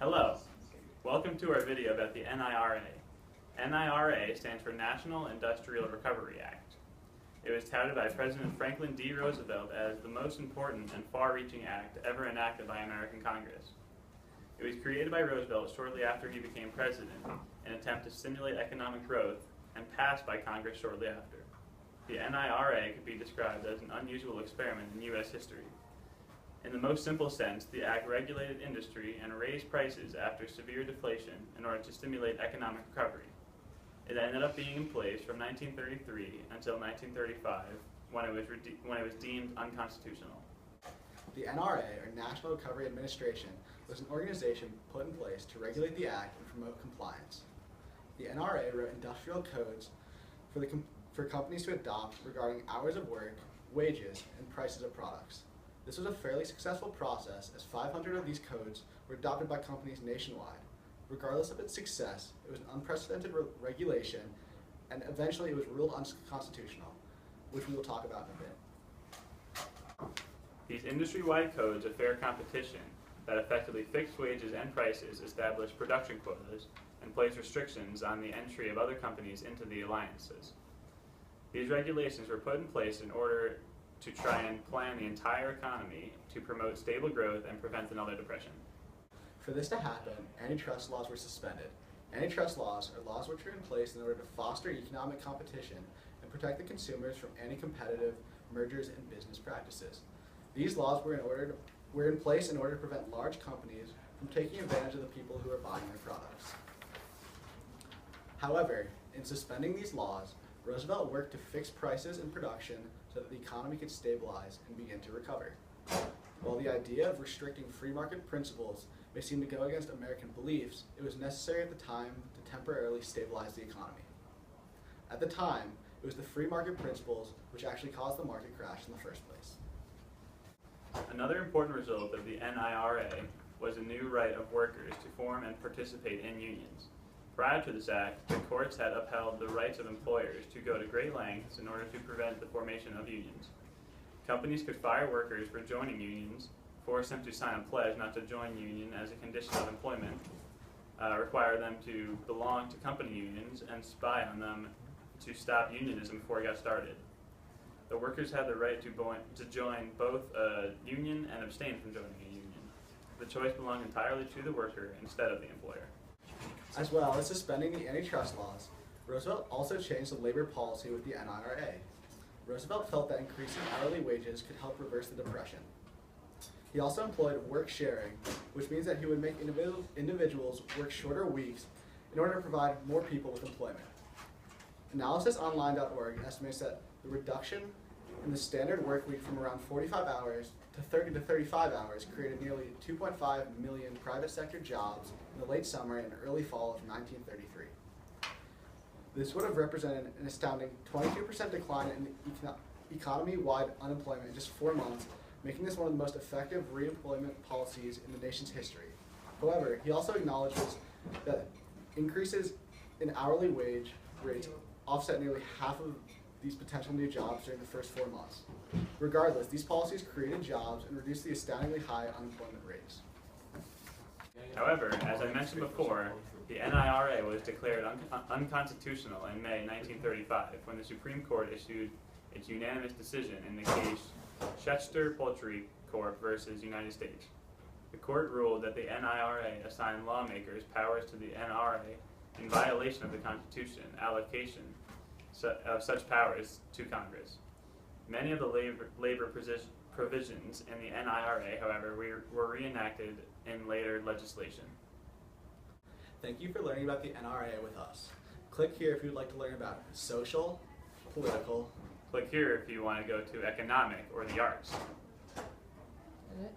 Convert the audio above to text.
Hello, welcome to our video about the NIRA. NIRA stands for National Industrial Recovery Act. It was touted by President Franklin D. Roosevelt as the most important and far-reaching act ever enacted by American Congress. It was created by Roosevelt shortly after he became president in an attempt to stimulate economic growth and passed by Congress shortly after. The NIRA could be described as an unusual experiment in U.S. history. In the most simple sense, the act regulated industry and raised prices after severe deflation in order to stimulate economic recovery. It ended up being in place from 1933 until 1935, when it was deemed unconstitutional. The NRA, or National Recovery Administration, was an organization put in place to regulate the act and promote compliance. The NRA wrote industrial codes for companies to adopt regarding hours of work, wages, and prices of products. This was a fairly successful process, as 500 of these codes were adopted by companies nationwide. Regardless of its success, it was an unprecedented regulation, and eventually it was ruled unconstitutional, which we will talk about in a bit. These industry-wide codes of fair competition that effectively fixed wages and prices, established production quotas, and placed restrictions on the entry of other companies into the alliances. These regulations were put in place in order to try and plan the entire economy to promote stable growth and prevent another depression. For this to happen, antitrust laws were suspended. Antitrust laws are laws which are in place in order to foster economic competition and protect the consumers from anti-competitive mergers and business practices. These laws were in place in order to prevent large companies from taking advantage of the people who are buying their products. However, in suspending these laws, Roosevelt worked to fix prices and production so that the economy could stabilize and begin to recover. While the idea of restricting free market principles may seem to go against American beliefs, it was necessary at the time to temporarily stabilize the economy. At the time, it was the free market principles which actually caused the market crash in the first place. Another important result of the NIRA was a new right of workers to form and participate in unions. Prior to this act, the courts had upheld the rights of employers to go to great lengths in order to prevent the formation of unions. Companies could fire workers for joining unions, force them to sign a pledge not to join union as a condition of employment, require them to belong to company unions, and spy on them to stop unionism before it got started. The workers had the right to join both a union and abstain from joining a union. The choice belonged entirely to the worker instead of the employer. As well as suspending the antitrust laws, Roosevelt also changed the labor policy with the NIRA. Roosevelt felt that increasing hourly wages could help reverse the Depression. He also employed work sharing, which means that he would make individuals work shorter weeks in order to provide more people with employment. AnalysisOnline.org estimates that the reduction in the standard work week from around 45 hours to 30 to 35 hours created nearly 2.5 million private sector jobs in the late summer and early fall of 1933. This would have represented an astounding 22% decline in economy-wide unemployment in just 4 months, making this one of the most effective reemployment policies in the nation's history. However, he also acknowledges that increases in hourly wage rates offset nearly half of these potential new jobs during the first 4 months. Regardless, these policies created jobs and reduced the astoundingly high unemployment rates. However, as I mentioned before, the NIRA was declared unconstitutional in May 1935 when the Supreme Court issued its unanimous decision in the case Schechter Poultry Corp. Versus United States. The court ruled that the NIRA assigned lawmakers powers to the NRA in violation of the Constitution, allocation of such powers to Congress. Many of the labor provisions in the NIRA, however, were reenacted in later legislation. Thank you for learning about the NRA with us. Click here if you would like to learn about social, political. Click here if you want to go to economic or the arts. Is it?